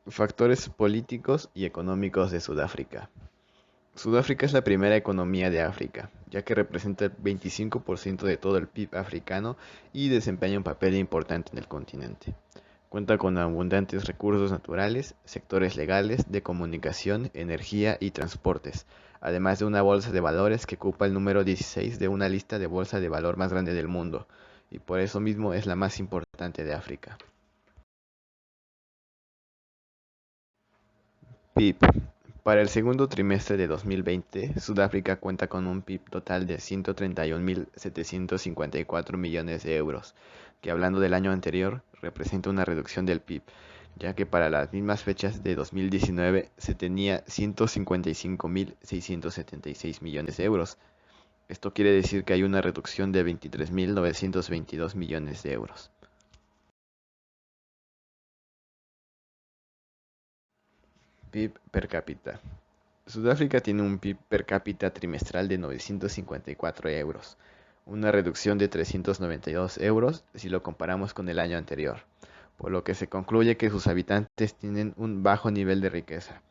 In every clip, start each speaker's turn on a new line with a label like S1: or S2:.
S1: Factores políticos y económicos de Sudáfrica. Sudáfrica es la primera economía de África, ya que representa el 25% de todo el PIB africano y desempeña un papel importante en el continente. Cuenta con abundantes recursos naturales, sectores legales, de comunicación, energía y transportes, además de una bolsa de valores que ocupa el número 16 de una lista de bolsa de valor más grande del mundo, y por eso mismo es la más importante de África. PIB. Para el segundo trimestre de 2020, Sudáfrica cuenta con un PIB total de 131.754 millones de euros, que hablando del año anterior representa una reducción del PIB, ya que para las mismas fechas de 2019 se tenía 155.676 millones de euros. Esto quiere decir que hay una reducción de 23.922 millones de euros. PIB per cápita. Sudáfrica tiene un PIB per cápita trimestral de 954 euros, una reducción de 392 euros si lo comparamos con el año anterior, por lo que se concluye que sus habitantes tienen un bajo nivel de riqueza.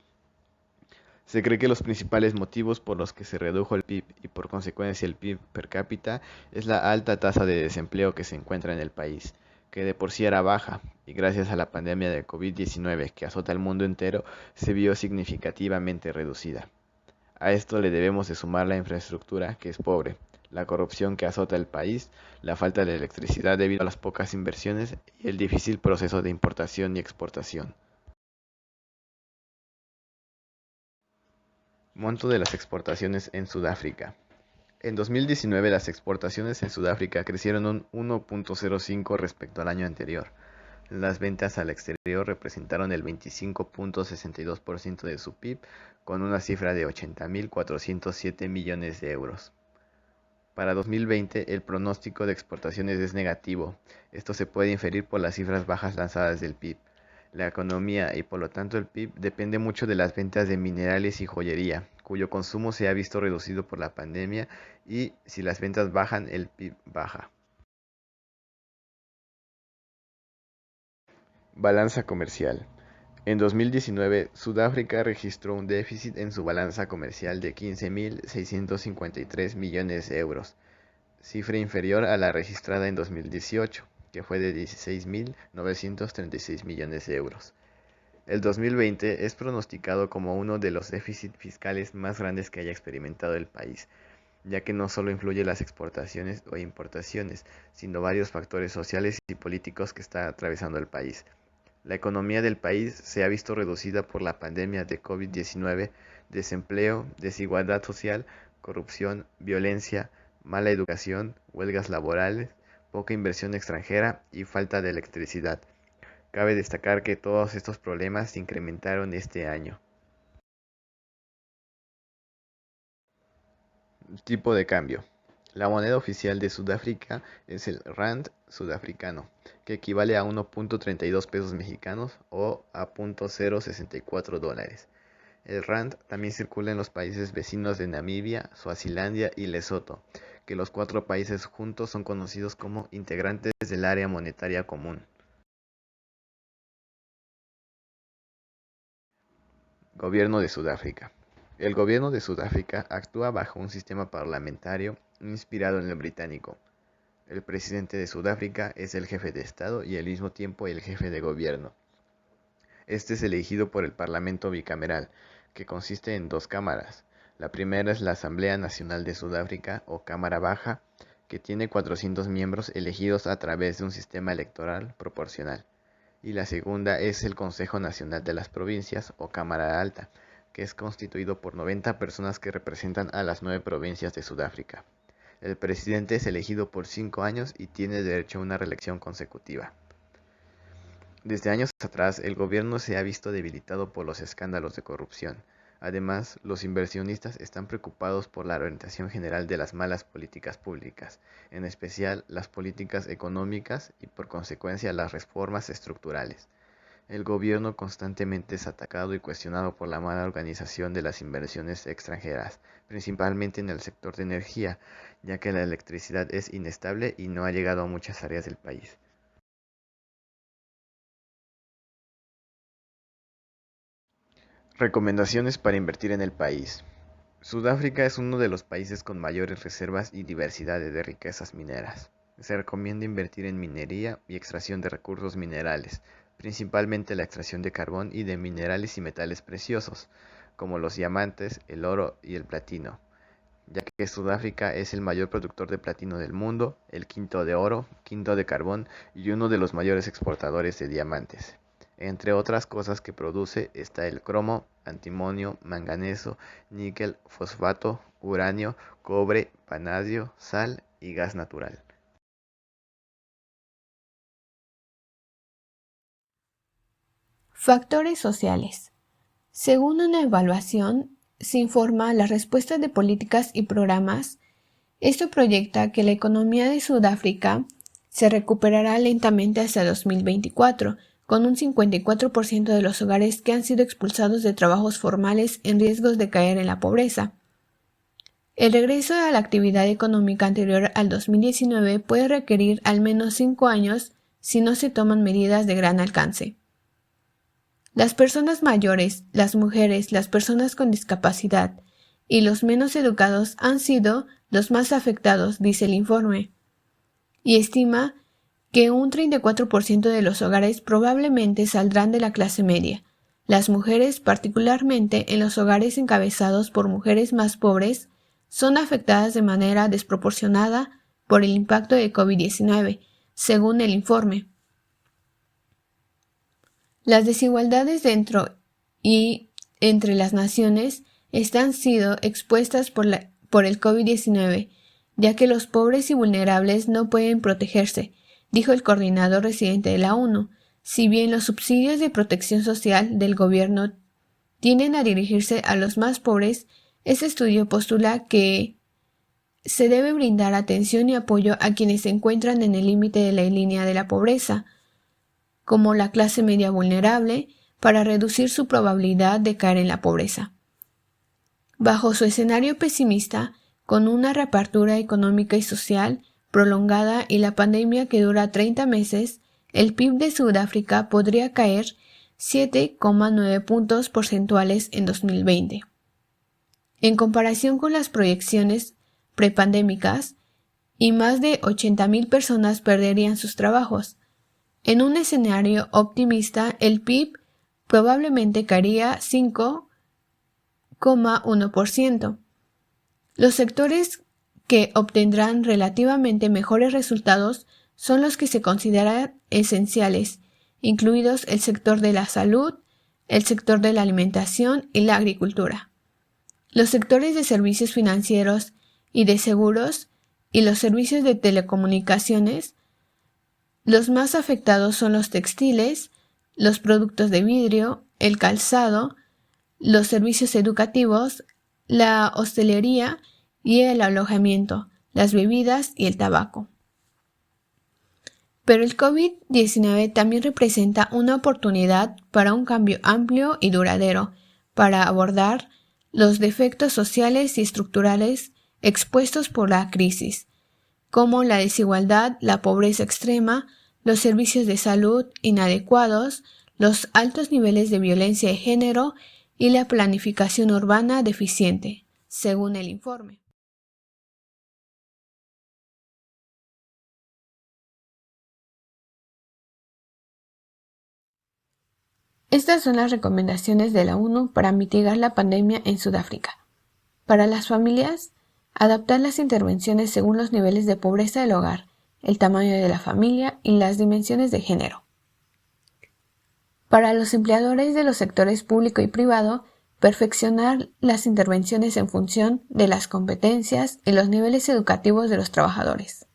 S1: Se cree que los principales motivos por los que se redujo el PIB y por consecuencia el PIB per cápita es la alta tasa de desempleo que se encuentra en el país, que de por sí era baja, y gracias a la pandemia de COVID-19 que azota al mundo entero, se vio significativamente reducida. A esto le debemos de sumar la infraestructura, que es pobre, la corrupción que azota el país, la falta de electricidad debido a las pocas inversiones y el difícil proceso de importación y exportación. Monto de las exportaciones en Sudáfrica. En 2019 las exportaciones en Sudáfrica crecieron un 1.05 respecto al año anterior. Las ventas al exterior representaron el 25.62% de su PIB, con una cifra de 80.407 millones de euros. Para 2020 el pronóstico de exportaciones es negativo. Esto se puede inferir por las cifras bajas lanzadas del PIB. La economía y por lo tanto el PIB depende mucho de las ventas de minerales y joyería, cuyo consumo se ha visto reducido por la pandemia y si las ventas bajan, el PIB baja. Balanza comercial. En 2019, Sudáfrica registró un déficit en su balanza comercial de 15.653 millones de euros, cifra inferior a la registrada en 2018, que fue de 16.936 millones de euros. El 2020 es pronosticado como uno de los déficits fiscales más grandes que haya experimentado el país, ya que no solo influye las exportaciones o importaciones, sino varios factores sociales y políticos que está atravesando el país. La economía del país se ha visto reducida por la pandemia de COVID-19, desempleo, desigualdad social, corrupción, violencia, mala educación, huelgas laborales, poca inversión extranjera y falta de electricidad. Cabe destacar que todos estos problemas se incrementaron este año. Tipo de cambio. La moneda oficial de Sudáfrica es el rand sudafricano, que equivale a 1.32 pesos mexicanos o a 0.064 dólares. El rand también circula en los países vecinos de Namibia, Suazilandia y Lesoto, que los cuatro países juntos son conocidos como integrantes del área monetaria común. Gobierno de Sudáfrica. El gobierno de Sudáfrica actúa bajo un sistema parlamentario inspirado en el británico. El presidente de Sudáfrica es el jefe de Estado y al mismo tiempo el jefe de gobierno. Este es elegido por el Parlamento bicameral, que consiste en dos cámaras. La primera es la Asamblea Nacional de Sudáfrica o Cámara Baja, que tiene 400 miembros elegidos a través de un sistema electoral proporcional. Y la segunda es el Consejo Nacional de las Provincias o Cámara Alta, que es constituido por 90 personas que representan a las 9 provincias de Sudáfrica. El presidente es elegido por 5 años y tiene derecho a una reelección consecutiva. Desde años atrás, el gobierno se ha visto debilitado por los escándalos de corrupción. Además, los inversionistas están preocupados por la orientación general de las malas políticas públicas, en especial las políticas económicas y por consecuencia las reformas estructurales. El gobierno constantemente es atacado y cuestionado por la mala organización de las inversiones extranjeras, principalmente en el sector de energía, ya que la electricidad es inestable y no ha llegado a muchas áreas del país. Recomendaciones para invertir en el país. Sudáfrica es uno de los países con mayores reservas y diversidad de riquezas mineras. Se recomienda invertir en minería y extracción de recursos minerales, principalmente la extracción de carbón y de minerales y metales preciosos, como los diamantes, el oro y el platino, ya que Sudáfrica es el mayor productor de platino del mundo, el quinto de oro, quinto de carbón y uno de los mayores exportadores de diamantes. Entre otras cosas que produce está el cromo, antimonio, manganeso, níquel, fosfato, uranio, cobre, panadio, sal y gas natural.
S2: Factores sociales. Según una evaluación, se informa las respuestas de políticas y programas. Esto proyecta que la economía de Sudáfrica se recuperará lentamente hasta 2024, con un 54% de los hogares que han sido expulsados de trabajos formales en riesgos de caer en la pobreza. El regreso a la actividad económica anterior al 2019 puede requerir al menos 5 años si no se toman medidas de gran alcance. Las personas mayores, las mujeres, las personas con discapacidad y los menos educados han sido los más afectados, dice el informe, y estima que un 34% de los hogares probablemente saldrán de la clase media. Las mujeres, particularmente en los hogares encabezados por mujeres más pobres, son afectadas de manera desproporcionada por el impacto de COVID-19, según el informe. Las desigualdades dentro y entre las naciones están siendo expuestas por el COVID-19, ya que los pobres y vulnerables no pueden protegerse, dijo el coordinador residente de la ONU. Si bien los subsidios de protección social del gobierno tienden a dirigirse a los más pobres, este estudio postula que se debe brindar atención y apoyo a quienes se encuentran en el límite de la línea de la pobreza, como la clase media vulnerable, para reducir su probabilidad de caer en la pobreza. Bajo su escenario pesimista, con una reapertura económica y social prolongada y la pandemia que dura 30 meses, el PIB de Sudáfrica podría caer 7,9 puntos porcentuales en 2020. En comparación con las proyecciones prepandémicas, y más de 80,000 personas perderían sus trabajos. En un escenario optimista, el PIB probablemente caería 5,1%. Los sectores que obtendrán relativamente mejores resultados son los que se consideran esenciales, incluidos el sector de la salud, el sector de la alimentación y la agricultura. Los sectores de servicios financieros y de seguros y los servicios de telecomunicaciones. Los más afectados son los textiles, los productos de vidrio, el calzado, los servicios educativos, la hostelería y el alojamiento, las bebidas y el tabaco. Pero el COVID-19 también representa una oportunidad para un cambio amplio y duradero para abordar los defectos sociales y estructurales expuestos por la crisis, como la desigualdad, la pobreza extrema, los servicios de salud inadecuados, los altos niveles de violencia de género y la planificación urbana deficiente, según el informe. Estas son las recomendaciones de la ONU para mitigar la pandemia en Sudáfrica. Para las familias, adaptar las intervenciones según los niveles de pobreza del hogar, el tamaño de la familia y las dimensiones de género. Para los empleadores de los sectores público y privado, perfeccionar las intervenciones en función de las competencias y los niveles educativos de los trabajadores.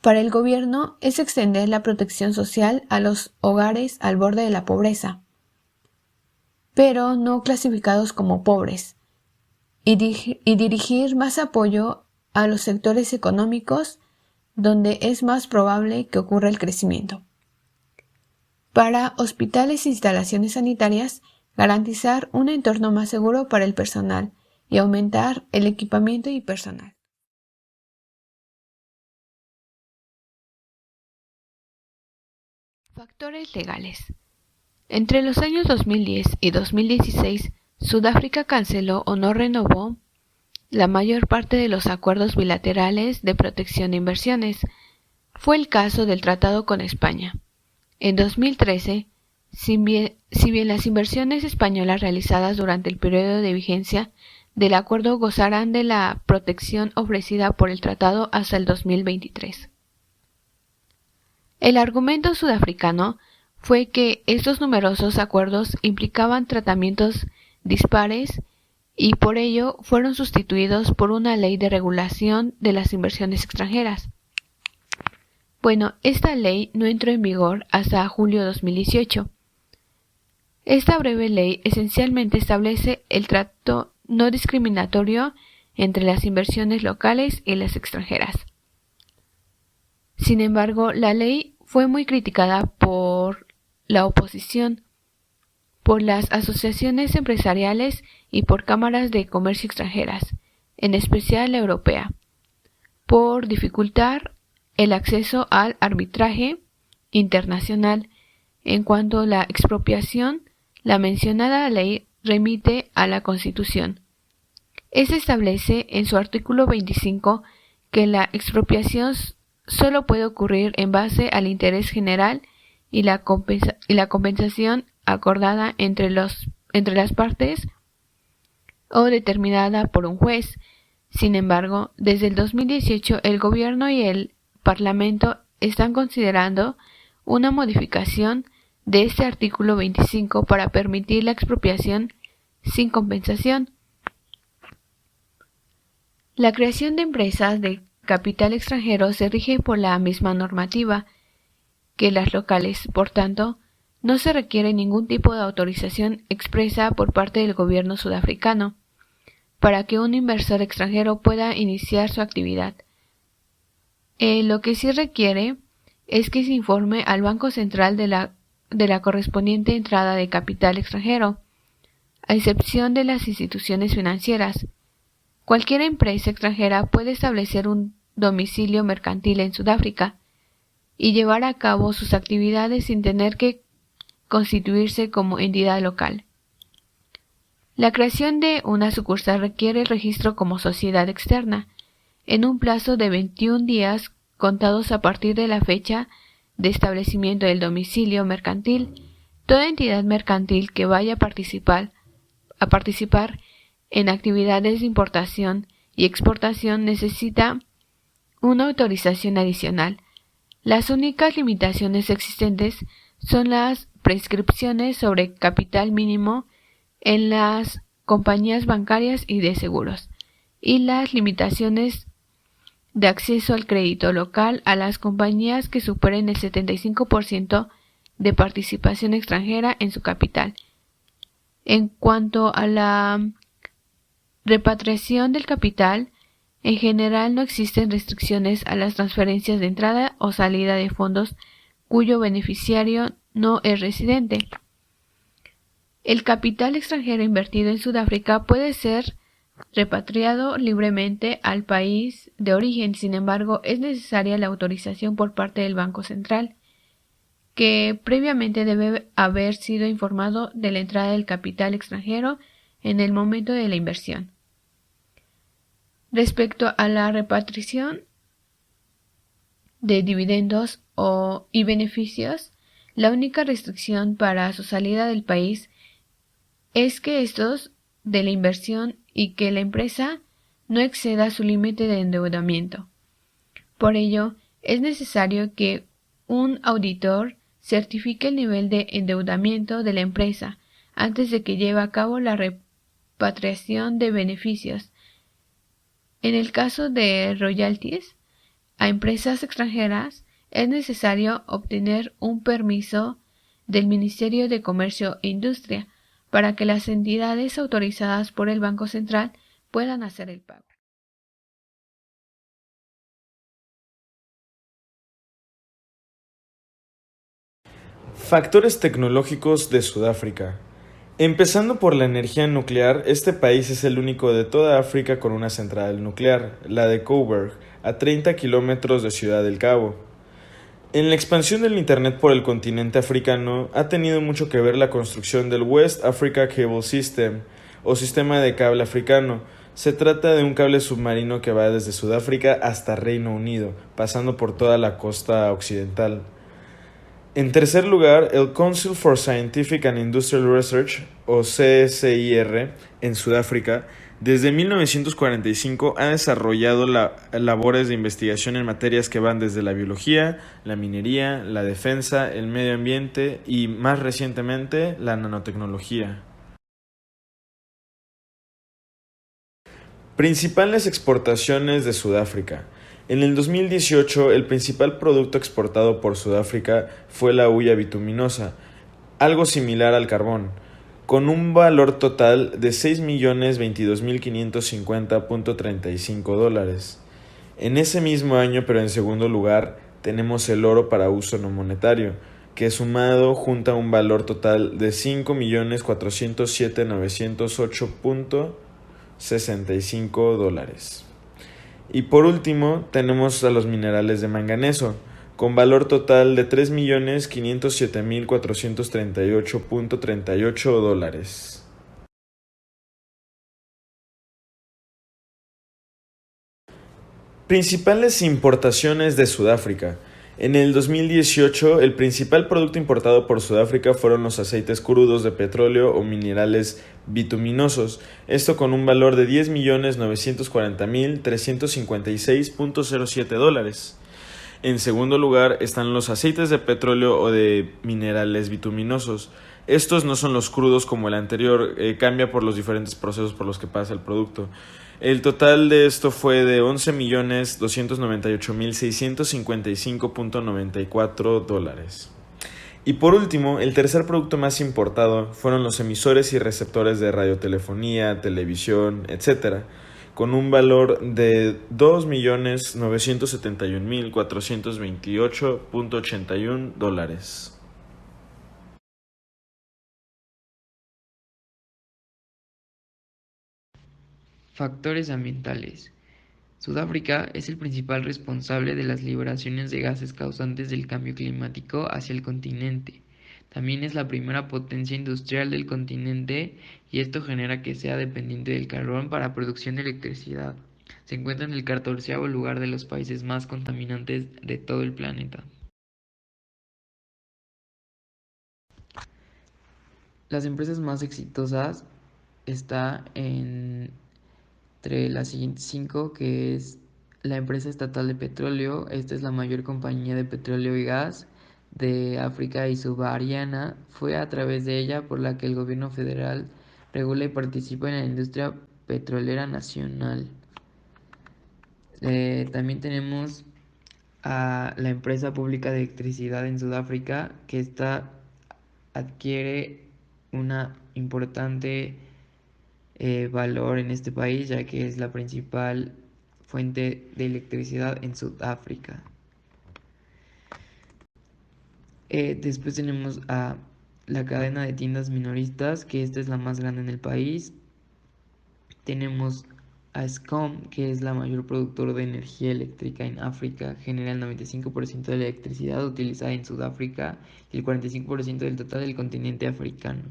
S2: Para el gobierno es extender la protección social a los hogares al borde de la pobreza, pero no clasificados como pobres, y dirigir más apoyo a los sectores económicos donde es más probable que ocurra el crecimiento. Para hospitales e instalaciones sanitarias, garantizar un entorno más seguro para el personal y aumentar el equipamiento y personal. Factores legales. Entre los años 2010 y 2016, Sudáfrica canceló o no renovó la mayor parte de los acuerdos bilaterales de protección de inversiones. Fue el caso del tratado con España. En 2013, si bien las inversiones españolas realizadas durante el periodo de vigencia del acuerdo gozarán de la protección ofrecida por el tratado hasta el 2023. El argumento sudafricano fue que estos numerosos acuerdos implicaban tratamientos dispares y por ello fueron sustituidos por una ley de regulación de las inversiones extranjeras. Bueno, esta ley no entró en vigor hasta julio de 2018. Esta breve ley esencialmente establece el trato no discriminatorio entre las inversiones locales y las extranjeras. Sin embargo, la ley fue muy criticada por la oposición, por las asociaciones empresariales y por cámaras de comercio extranjeras, en especial la europea, por dificultar el acceso al arbitraje internacional. En cuanto a la expropiación, la mencionada ley remite a la Constitución. Esta establece en su artículo 25 que la expropiación solo puede ocurrir en base al interés general y la compensación acordada entre las partes o determinada por un juez. Sin embargo, desde el 2018 el gobierno y el Parlamento están considerando una modificación de este artículo 25 para permitir la expropiación sin compensación. La creación de empresas de capital extranjero se rige por la misma normativa que las locales, por tanto, no se requiere ningún tipo de autorización expresa por parte del gobierno sudafricano para que un inversor extranjero pueda iniciar su actividad. Lo que sí requiere es que se informe al Banco Central de la correspondiente entrada de capital extranjero, a excepción de las instituciones financieras. Cualquier empresa extranjera puede establecer un domicilio mercantil en Sudáfrica y llevar a cabo sus actividades sin tener que constituirse como entidad local. La creación de una sucursal requiere el registro como sociedad externa, en un plazo de 21 días contados a partir de la fecha de establecimiento del domicilio mercantil. Toda entidad mercantil que vaya a participar en actividades de importación y exportación necesita una autorización adicional. Las únicas limitaciones existentes son las prescripciones sobre capital mínimo en las compañías bancarias y de seguros, y las limitaciones de acceso al crédito local a las compañías que superen el 75% de participación extranjera en su capital. En cuanto a la repatriación del capital, en general no existen restricciones a las transferencias de entrada o salida de fondos cuyo beneficiario no es residente. El capital extranjero invertido en Sudáfrica puede ser repatriado libremente al país de origen. Sin embargo, es necesaria la autorización por parte del Banco Central, que previamente debe haber sido informado de la entrada del capital extranjero en el momento de la inversión. Respecto a la repatriación de dividendos y beneficios, la única restricción para su salida del país es que estos de la inversión y que la empresa no exceda su límite de endeudamiento. Por ello, es necesario que un auditor certifique el nivel de endeudamiento de la empresa antes de que lleve a cabo la repatriación de beneficios. En el caso de royalties a empresas extranjeras, es necesario obtener un permiso del Ministerio de Comercio e Industria para que las entidades autorizadas por el Banco Central puedan hacer el pago.
S3: Factores tecnológicos de Sudáfrica. Empezando por la energía nuclear, este país es el único de toda África con una central nuclear, la de Coburg, a 30 kilómetros de Ciudad del Cabo. En la expansión del Internet por el continente africano ha tenido mucho que ver la construcción del West Africa Cable System, o sistema de cable africano. Se trata de un cable submarino que va desde Sudáfrica hasta Reino Unido, pasando por toda la costa occidental. En tercer lugar, el Council for Scientific and Industrial Research, o CSIR, en Sudáfrica, desde 1945 ha desarrollado labores de investigación en materias que van desde la biología, la minería, la defensa, el medio ambiente y, más recientemente, la nanotecnología. Principales exportaciones de Sudáfrica. En el 2018, el principal producto exportado por Sudáfrica fue la hulla bituminosa, algo similar al carbón, con un valor total de $6.022.550.35. En ese mismo año, pero en segundo lugar, tenemos el oro para uso no monetario, que sumado junta un valor total de $5.407.908.65. Y por último, tenemos a los minerales de manganeso, con valor total de $3.507.438.38. Principales importaciones de Sudáfrica. En el 2018, el principal producto importado por Sudáfrica fueron los aceites crudos de petróleo o minerales bituminosos, esto con un valor de $10.940.356.07. En segundo lugar están los aceites de petróleo o de minerales bituminosos. Estos no son los crudos como el anterior, cambia por los diferentes procesos por los que pasa el producto. El total de esto fue de $11.298.655.94. Y por último, el tercer producto más importado fueron los emisores y receptores de radiotelefonía, televisión, etc., con un valor de $2.971.428.81.
S4: Factores ambientales. Sudáfrica es el principal responsable de las liberaciones de gases causantes del cambio climático hacia el continente. También es la primera potencia industrial del continente y esto genera que sea dependiente del carbón para producción de electricidad. Se encuentra en el 14º lugar de los países más contaminantes de todo el planeta. Las empresas más exitosas están entre las siguientes 5, que es la empresa estatal de petróleo. Esta es la mayor compañía de petróleo y gas de África y subsahariana. Fue a través de ella por la que el gobierno federal regula y participa en la industria petrolera nacional. También tenemos a la empresa pública de electricidad en Sudáfrica, que esta adquiere una importante valor en este país, ya que es la principal fuente de electricidad en Sudáfrica. Después tenemos a la cadena de tiendas minoristas, que esta es la más grande en el país. Tenemos a Eskom, que es la mayor productora de energía eléctrica en África, genera el 95% de la electricidad utilizada en Sudáfrica y el 45% del total del continente africano.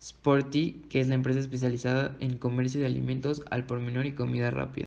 S4: Sporty, que es la empresa especializada en comercio de alimentos al por menor y comida rápida.